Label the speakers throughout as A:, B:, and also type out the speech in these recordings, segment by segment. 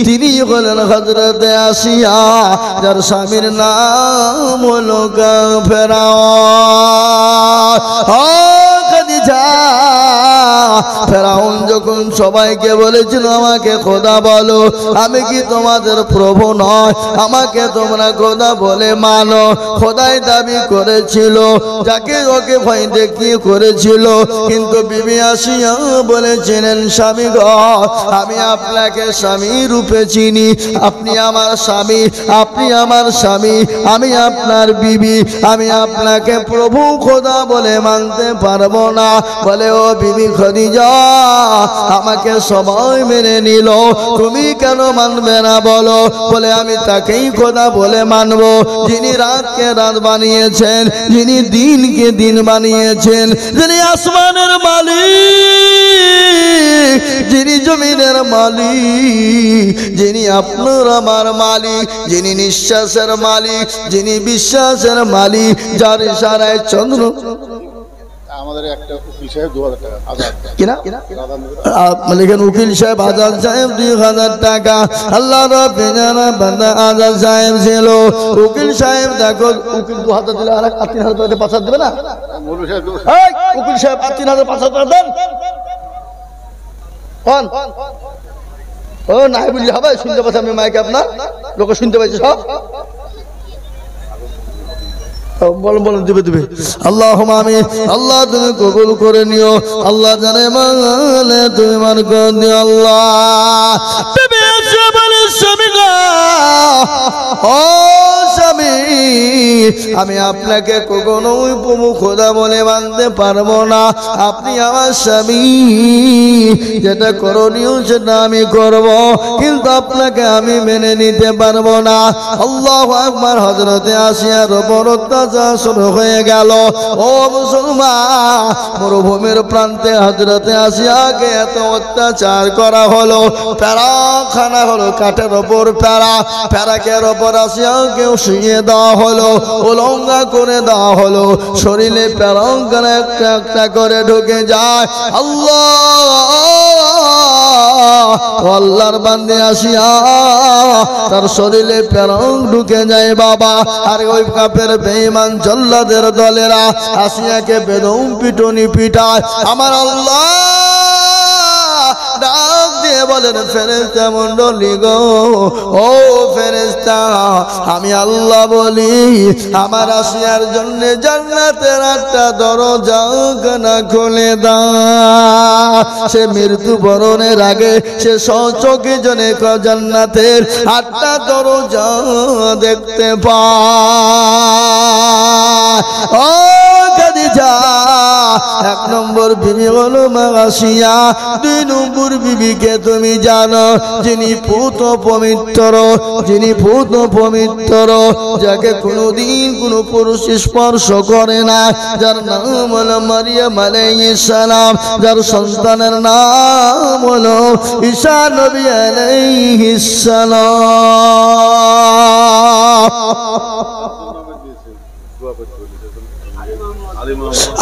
A: তিনি হলেন হযরতে আসিয়া, যার স্বামীর নাম হলো ফেরাউন যখন সবাইকে বলেছিল আমাকে খোদা বলো, আমি কি তোমাদের প্রভু নয়, আমাকে তোমরা খোদা বলে মানো। খোদাই দাবি করেছিল, যাকে ওকে ভয় দেখিয়ে করেছিল। কিন্তু বিবি আসিয়া বলেছিলেন স্বামী গো, আমি আপনাকে স্বামী রূপে চিনি, আপনি আমার স্বামী, আপনি আমার স্বামী, আমি আপনার বিবি, আমি আপনাকে প্রভু খোদা বলে মানতে পারবো না। বলে ও বিবি খদিজা, আমাকে সবাই মেনে নিল, তুমি কেন মানবে না বলো? বলে আমি তাকেই খোদা বলে মানবো যিনি রাতকে রাত বানিয়েছেন, যিনি দিনকে দিন বানিয়েছেন, যিনি আসমানের মালিক, যিনি জমিনের মালিক, যিনি আপনার আমার মালিক, যিনি নিঃশ্বাসের মালিক, যিনি বিশ্বাসের মালিক, যার ইশারায় চন্দ্র।
B: আমাদের একটা উকিল সাহেব 2000 টাকা আজাদ
A: কিনা লিখেন, উকিল সাহেব আজাদ সাহেব 2000 টাকা। আল্লাহ রাব্বুল বান্দা আজাদ সাহেব ছিল। উকিল সাহেব দেখো, উকিল 2000 দিলে আর 3000 টাকা 5000 দেবে না? উকিল সাহেব 3000 5000 টাকা দেন। কোন ও নাই বললে হবে? শুনতে পাচ্ছি আমি মাইকে, আপনার লোক শুনতে পাইছে সব। বলেন দিবে দিবে। আল্লাহুম্মা আমিন। আল্লাহ তুমি কবুল করে নিও, আল্লাহ জানে মানে তুমি মান করে দিও আল্লাহ। তুমি এসে বলে স্বামী গো, ও স্বামী, আমি আপনাকে কখনোই প্রভু খোদা বলে মানতে পারবো না, আপনি আমার স্বামী, যেটা করণীয় সেটা আমি করব, কিন্তু আপনাকে আমি মেনে নিতে পারবো না। আল্লাহু আকবার। হযরতে আসিয়ার উপর অত্যাচার শুরু হয়ে গেল। ও মুসলমান, মরুভূমির প্রান্তে হযরতে আসিয়াকে এত অত্যাচার করা হলো, প্যারাখানা হলো, কাঠের ওপর প্যারাকের ওপর আসিয়াকে শুইয়ে দেওয়া হলো, উলঙ্গা করে দেওয়া হলো, শরীরে প্যারাখানা একটা একটা করে ঢুকে যায়। আল্লাহর বান্দে আসিয়া তার শরীরে প্যারং ঢুকে যায় বাবা। আর ওই কাফের বেঈমান জল্লাদের দলেরা আসিয়াকে বেদম পিটুনি পিটায়। আমার আল্লাহ ডাক দিয়ে বলেন, ফেরেশতা মণ্ডলী গো, ও ফেরেশতা, আমি আল্লাহ বলি আমার আসিয়ার জন্য জান্নাতের 8টা দরজা না খুলে দাও। সে মৃত্যু বরণের আগে সে সচক্ষে জনে জান্নাতের 8টা দরজা দেখতে পায়। ও খাদিজা, 1 নম্বর বিবি হলো মা আসিয়া। 2 নম্বর বিবিকে তুমি জানো, যিনি পুত পবিত্র, যিনি পুত পবিত্র, যাকে কোনোদিন কোনো পুরুষ স্পর্শ করে না, যার নাম হলো মারিয়াম আলাইহিস সালাম, যার সন্তানের নাম হলো ঈসা নবী আলাইহিস সালাম।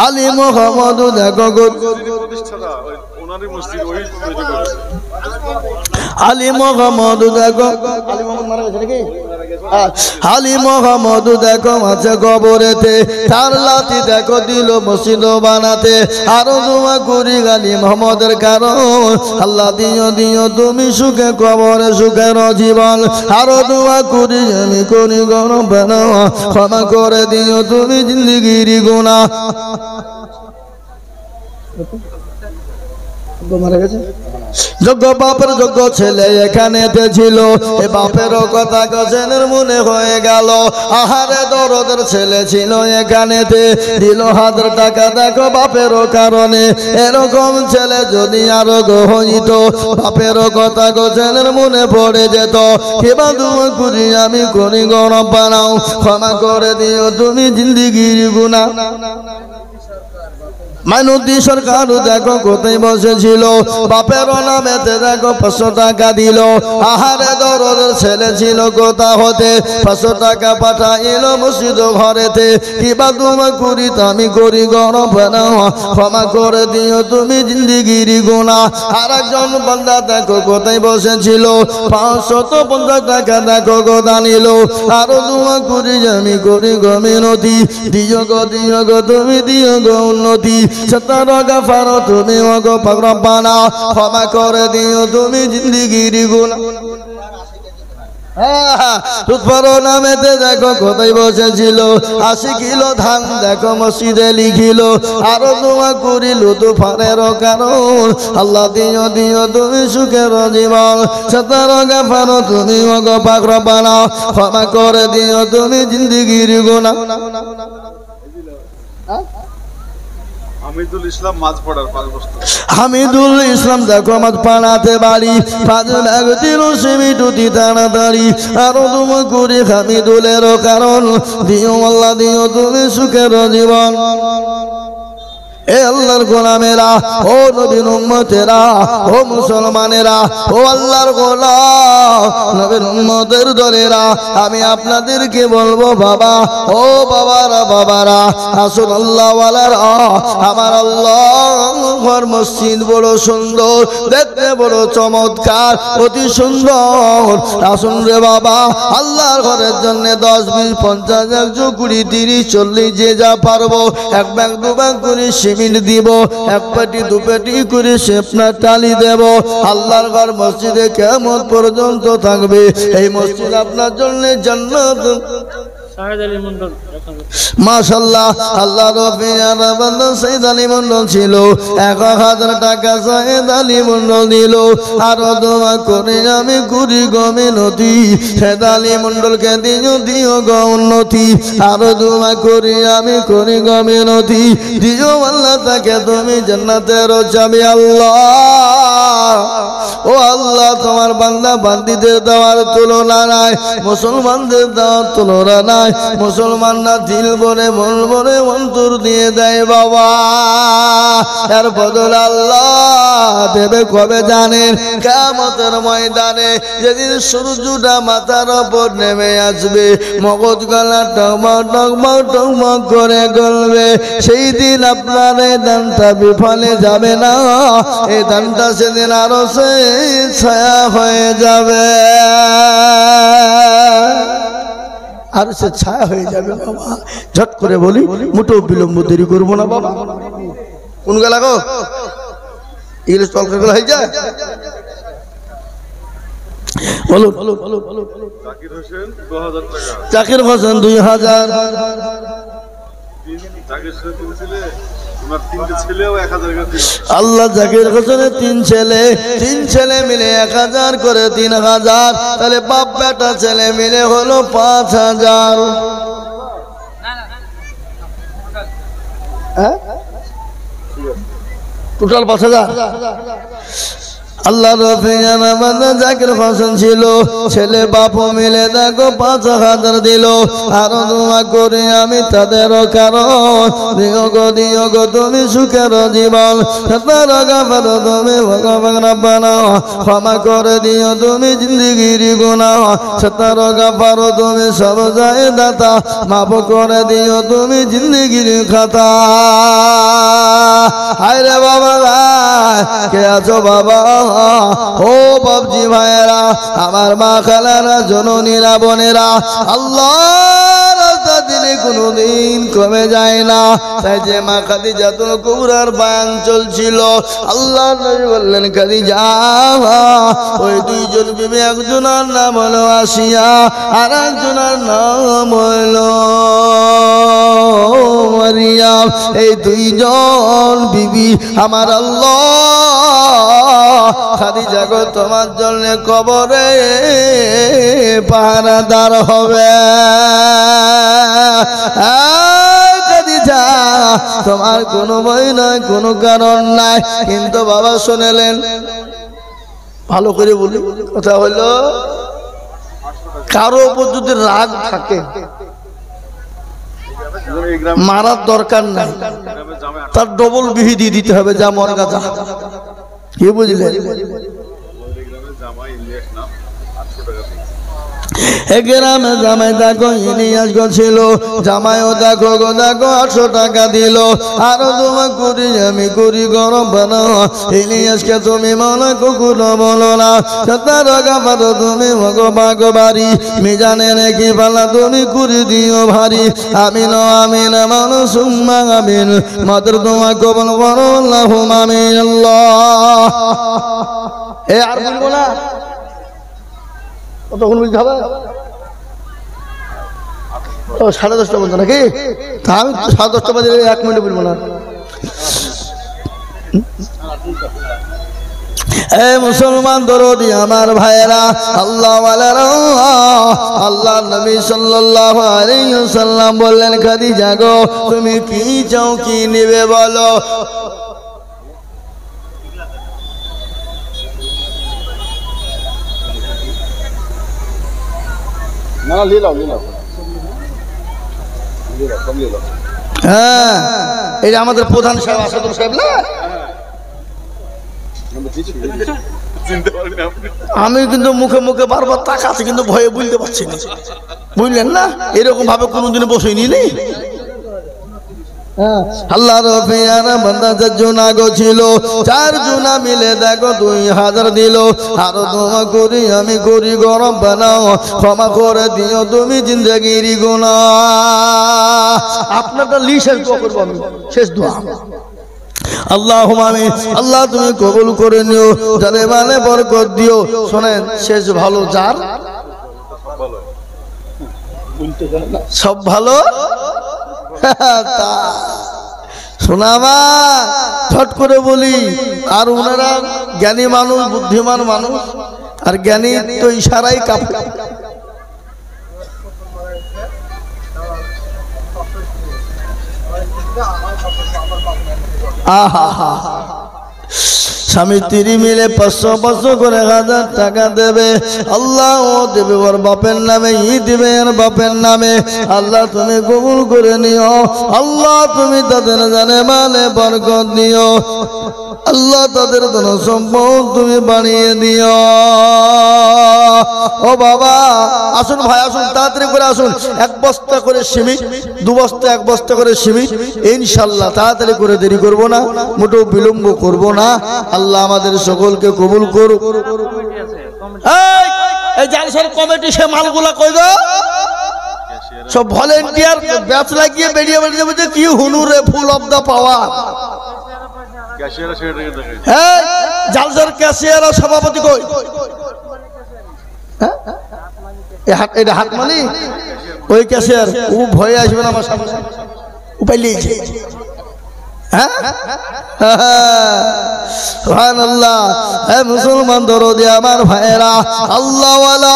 A: আলী মোহাম্মদ দেখো গো, আলী মোহাম্মদ দেখো, আলী মোহাম্মদ দেখো আছে কবরেতে, তার লাঠি দেখো দিল মসজিদ বানাতে। আরো দোয়া করি আলী মোহাম্মদের কারণ, আল্লাহ দিও দিও তুমি সুখে কবরে সুখের জীবন। আরো দোয়া করি আমি করি গরম বানাও, ক্ষমা করে দিও তুমি জিন্দেগির গুনাহ। মারা গেছে যোগ্য বাপের যোগ্য ছেলে এখানেতে ছিল, এ বাপেরও কথা গজেনের মনে হয়ে গেল। আহারে দরদের ছেলে ছিল এখানেতে, দিল 1000 টাকা দেখো বাপেরও কারণে। এরকম ছেলে যদি আরো হইত, বাপেরও কথা গজেনের মনে পড়ে যেত। কিবা দোয়া করি আমি করি গরম বানাও, ক্ষমা করে দিও তুমি জিন্দেগির গুনাহ। মাইনুদ্দি সরকার দেখো কোথায় বসেছিল, বাপের নামেতে দেখো 500 টাকা দিল। আহারে দরদ ছেলে ছিল কোথা হতে, 500 টাকা পাঠাইলো মসজিদ ঘরেতে। কিবা তোমা করি আমি করি গরম না, ক্ষমা করে দিও তুমি জিন্দিগির গুনাহ। আর একজন বান্দা দেখো কোথায় বসেছিল, 550 টাকা দেখো কোথা নিল। আরো দোয়া করি আমি করি গো মিনতি, দিও গো তুমি দিও গো উন্নতি। সত্তর গাফার তুমি ওগো পাক রব্বানা, ক্ষমা করে দিও তুমি জিন্দিগির গুনাহ। নামেতে দেখো কোথায় বসেছিল, 80 কিলো ধান দেখো মসজিদে লিখিল। আরো দোয়া করিল তুফানের কারণ, আল্লাহ দিও দিও তুমি সুখের জীবন। সত্তর গাফার তুমি ওগো পাক রব্বানা, ক্ষমা করে দিও তুমি জিন্দিগির গুনাহ।
B: হামিদুল ইসলাম মাঝপাড়ার 5 বছর।
A: হামিদুল ইসলাম দেখো মাঝপাড়াতে বাড়ি, 5 লাখ দিল সিমিটুতি তাড়াতাড়ি। আরো তুমি করি হামিদুলের কারণ, দিও আল্লাহ দিও তুমি সুখের জীবন। এ আল্লাহর গোলামেরা, ও নবীর উম্মতেরা, ও মুসলমানেরা, ও আল্লাহর গোলাম নবীর উম্মতের দলেরা, আমি আপনাদেরকে বলবো বাবা, ও বাবারা আসুন আল্লাহ ওয়ালারা। আমার আল্লাহর মসজিদ বড় সুন্দর, দেখতে বড় চমৎকার, অতি সুন্দর। আসুন রে বাবা, আল্লাহর ঘরের জন্য 10, 20, 50, 100, 20, 30, 40 যে যা পারবো, 1 ব্যাগ 2 ব্যাগ করে সিমেন্ট দিব, 1 পেটি 2 পেটি করে সেপনা টালি দেব। আল্লাহর ঘর মসজিদে কিয়ামত পর্যন্ত থাকবে। এই মসজিদ আপনার জন্য জান্নাত। মাশাআল্লাহ, আল্লাহ রফিয়ার বান্দা সাইদ আলী মন্ডল ছিল, 1000 টাকা সাইদ আলী মন্ডল দিল। আরো দোয়া করে আমি করি গো মিনতি, সাইদ আলী মন্ডলকে দিও গো উন্নতি। আরো দোয়া করি আমি করি গো মিনতি, দিও আল্লাহ তাকে তুমি জান্নাতের চাবি। আল্লাহ ও আল্লাহ, তোমার বান্দা বান্দিদের দেওয়ার তুলনা নাই, মুসলমানদের দেওয়ার তুলনা নাই। মুসলমানরা দিল বলে মন বলে অন্তর দিয়ে দেয় বাবা, এর বদল আল্লাহ দেবে কবে জানেন? কিয়ামতের ময়দানে, যেদিন সূর্যটা মাথার উপর নেমে আসবে, মগজ গলা টগমগ টগমগ টগমগ করে গলবে, সেই দিন আপনার এই দানটা বিফলে যাবে না। এই দানটা সেদিন আরো সে ছায়া হয়ে যাবে, আর সে ছায়া হয়ে যাবে বাবা। ঝট করে বলি, মোটো বিলম্ব দেরি করবো না বাবা। কোন গেলা গো, ইংলিশ তলকার গেলা হয়ে যায়। বলো
B: জাকির হোসেন 2000 টাকা।
A: জাকির হোসেন 2000।
B: জাকির হোসেন ছেলে, তোমার 3টে ছেলেও 1000 করে দিল।
A: আল্লাহ জাকির হোসেনের 3 ছেলে মিলে 1000 করে 3000, তাহলে বাপ বেটা ছেলে মিলে হলো 5000। টোটাল 5000। আল্লাহ রফিয়ানা বান্দা জাকির হোসেন ছিল, ছেলে বাপ মিলে দেখো 5000 দিল। আরো দোয়া করি আমি তাদের কারণ, দিও গো তুমি সুখের জীবন। সত্তর গাফার তুমি ভগবান রব্বানা, ক্ষমা করে দিও তুমি জিন্দিগির গুনাহ। সত্তর গাফার তুমি সব যায় দাতা, মাফ করে দিও তুমি জিন্দিগির খাতা। হায় রে বাবা, কে আছো বাবা? ও বাবজি ভাইয়েরা, আমার মা খালারা, জননীরা, বোনেরা, আল্লাহ রাস্তা দিলে কোনোদিন কমে যায় না। তাই যে মা খাদিজাতুল কুবরার বয়ান চলছিল, আল্লাহ নবী বললেন খাদিজা, ওই 2 জন বিবি, একজনের নাম হলো আসিয়া, আর একজনের নাম হলো মারিয়াম। এই 2 জন বিবি আমার আল্লাহ খাদিজা গো তোমার জন্য কবরে পাহারাদার হবে। খাদিজা, তোমার কোনো ভয় নাই, কোনো কারণ নাই। কিন্তু বাবা শুনেলেন, ভালো করে বলি, কথা হলো কারো উপর যদি রাগ থাকে, মারার দরকার নাই, তার ডবল বিহি দিয়ে দিতে হবে, যা মরগা যা। কি বুঝলেন? গ্রামে জামাই দেখো ইলিয়াস গো ছিল, জামাইও দেখো গো দেখো 800 টাকা দিল। আরো তোমার করি আমি করি গরম বানাও, ইলিয়াসকে তুমি মনে কুকুর বলো না, তার গাবারো তুমি ভগবাগ বাড়ি, মিজানে নাকি পালা তুমি করে দিও ভারী। আমিন আমিন মানুষ আমিন, মাত্র তোমার কবল করো আল্লাহুম্মা আমিন। আল্লাহ এ আর বলবো না, তখন বলতে হবে। ও 10:30 বলছো নাকি? তা আমি 10:30 বাজে 1 মিনিট বলবো না। এ মুসলমান দরদি আমার ভাইয়েরা, আল্লাহ ওয়ালারা, আল্লাহ নবী সাল্লাল্লাহু আলাইহি ওয়াসাল্লাম বললেন, খাদিজা গো তুমি কি চাও, কি নেবে বলো।
B: না লীলা লীলা লীলা।
A: হ্যাঁ, এটা আমাদের প্রধান সাহেব আসাদুল সাহেব না? আমি কিন্তু মুখে মুখে বারবার তাকাচ্ছি, কিন্তু ভয়ে বুঝতে পারছি না, বুঝলেন না? এরকম ভাবে কোনোদিন বসেনি নি। আল্লাহ রফিয়ানা বান্দা 4 জন আগো ছিল, 4 জনা মিলে দেখো 2000 দিল। আরো দোয়া করি আমি করি গরম বানাও, ক্ষমা করে দিও তুমি জিন্দেগির গুনাহ। আপনারটা লিশেষ দোয়া করবো আমি, শেষ দোয়া। আল্লাহুম্মা আমিন। আল্লাহ তুমি কবুল করে নিও, যারে মানে বরকত দিও। শোনেন, শেষ ভালো যার সব ভালো শোনাবা, ঝট করে বলি। আর ওনারা জ্ঞানী মানুষ, বুদ্ধিমান মানুষ, আর জ্ঞানী তো ইশারাই কাপড়। আহা, স্বামী স্ত্রী মিলে 500 করে 1000 টাকা দেবে। আল্লাহ ও দেবে ওর বাপের নামে, ই দেবে ওর বাপের নামে। আল্লাহ তুমি কবুল করে নিও। আল্লাহ তুমি তাদের জানে মানে বরকত দিও। আল্লাহ তাদের ধন সম্পদ তুমি বানিয়ে দিও। ও বাবা আসুন, ভাই আসুন, তাড়াতাড়ি করে আসুন। 1 বস্তা করে সিমেন্ট, 2 বস্তা 1 বস্তা করে সিমেন্ট ইনশাআল্লাহ। তাড়াতাড়ি করে, দেরি করব না, মোটেও বিলম্ব করব না। আল্লাহ আমাদের সকলকে কবুল করুক। এই জালসার কমিটি সে মালগুলা কই গো? সব ভলেন্টিয়ার ব্যাচ লাগিয়ে বেরিয়ে বেরিয়ে বলছে কি হুনুরে ফুল অফ দা পাওয়ার। হ্যাঁ, জালসার ক্যাশিয়ার আর সভাপতি কই? এটা হাত মালি ওই ক্যাশিয়ার, ও ভয়ে আসবে না আমার সামনে, উপায় লিয়েছে। হ্যাঁ, সুবহানাল্লাহ। হে মুসলমান দরদি আমার ভাইয়েরা, আল্লাহ ওয়ালা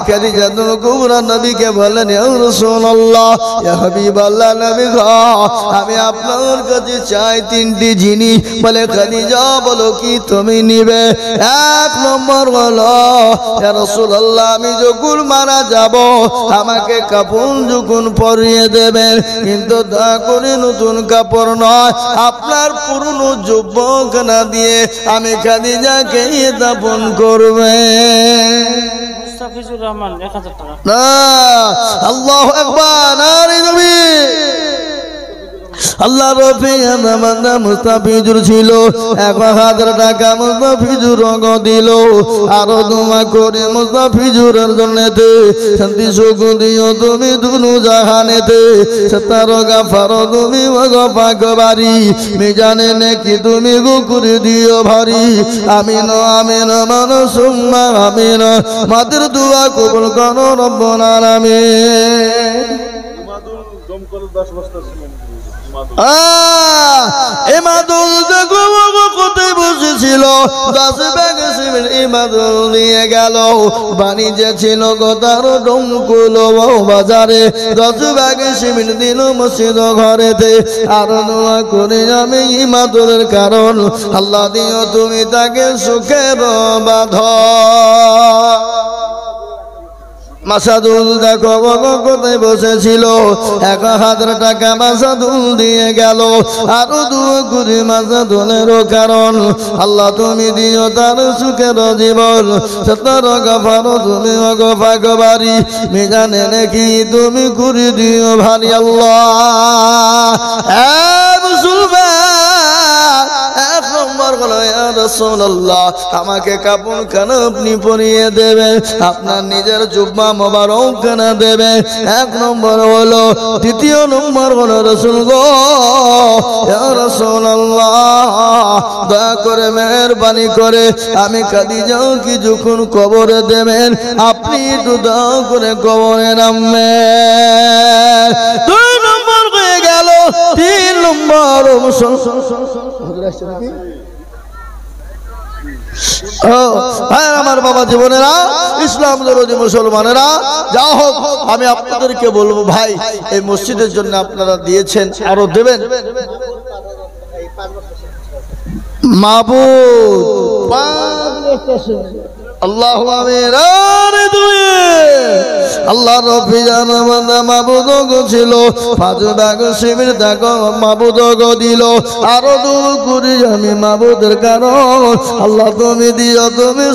A: খাদিজাতুল কুবরা নবীকে বললেন, ইয়া রাসূলুল্লাহ, ইয়া হাবিবাল্লাহ, নবী গো আমি আপনার কাছে চাই 3টি জিনিস। বলে খাদিজা বলো কি তুমি নিবে? 1 নম্বর হলো, ইয়া রাসূলুল্লাহ আমি যখন মারা যাব আমাকে কাফন যখন পরিয়ে দেবেন, কিন্তু দয়া করে নতুন কাপড় নয়, আপনার পুরনো যুবক না দিয়ে আমি খাদিজাকে দাফন করবে।
C: মুস্তাফিজুর রহমান 1000 টাকা।
A: না, আল্লাহু আকবার, নারে তাকবীর। আল্লাহ রফিয়ানা বান্দা মুস্তাফিজুর ছিল, 1000 টাকা মুস্তাফিজুর দিল। আরো দোয়া করে মুস্তাফিজুরের জন্যতে শান্তি সুখ দিও তুমি দুনু জাহানেতে। সতার গাফার তুমি পাক বাড়ি, মিজানে নেকি তুমি গো করে দিও ভারী। আমিন আমিন মানুষ আমিন, মাদের দোয়া কবুল করো রব্বুল আলামিন। ইমাদুল কোথায় বসেছিল? 10 ব্যাগ সিমেন্ট ইমাদুল নিয়ে গেল। বাণিজ্য ছিল গোতার ডমকুল বাজারে, 10 ব্যাগ সিমেন্ট দিল মসজিদ ঘরেতে। আর দোয়া করে আমি ইমাদুলের কারণ, আল্লাহ দিও তুমি তাকে সুখের বাঁধ। মাসাদুল দেখো কোথায় বসেছিল, 1000 টাকা মাসাদুল দিয়ে গেল, আরো 2 কোটি মাসাদুলেরও কারণ আল্লাহ তুমি দিও তার সুখের জীবন, 17 গফারো তুমি গফা গবারি মিজানে নাকি তুমি করে দিও ভারী আল্লাহ। মুসলমান, 1 নম্বর হলো ইয়া রাসূলুল্লাহ আমাকে কাপড় খানা আপনি পরিয়ে দেবেন, আপনার নিজের জুব্বা মোবারক খানা দেবে, 1 নম্বর হলো। দ্বিতীয় নম্বর হলো রাসূল গো ইয়া রাসূলুল্লাহ দয়া করে মেহেরবানি করে আমি খাদিজা কি যখন কবরে দেবেন আপনি একটু দয়া করে কবরে নামবেন। 2 নম্বর হয়ে গেল। 3 নম্বর আমার বাবা জীবনেরা, ইসলাম দরদি মুসলমানেরা, যা হোক আমি আপনাদেরকে বলবো ভাই এই মসজিদের জন্য আপনারা দিয়েছেন, আরো দেবেন। মাবুদ আল্লাহু আমিন। আরে দুই আল্লাহ রব্বি জানা মাবুদ গো ছিল 5 ভাগ শিবির দেখো মাবুদ গো দিল, আরো 2 কোটি আমি মাবুদের কারণ আল্লাহ তুমি দিও তুমি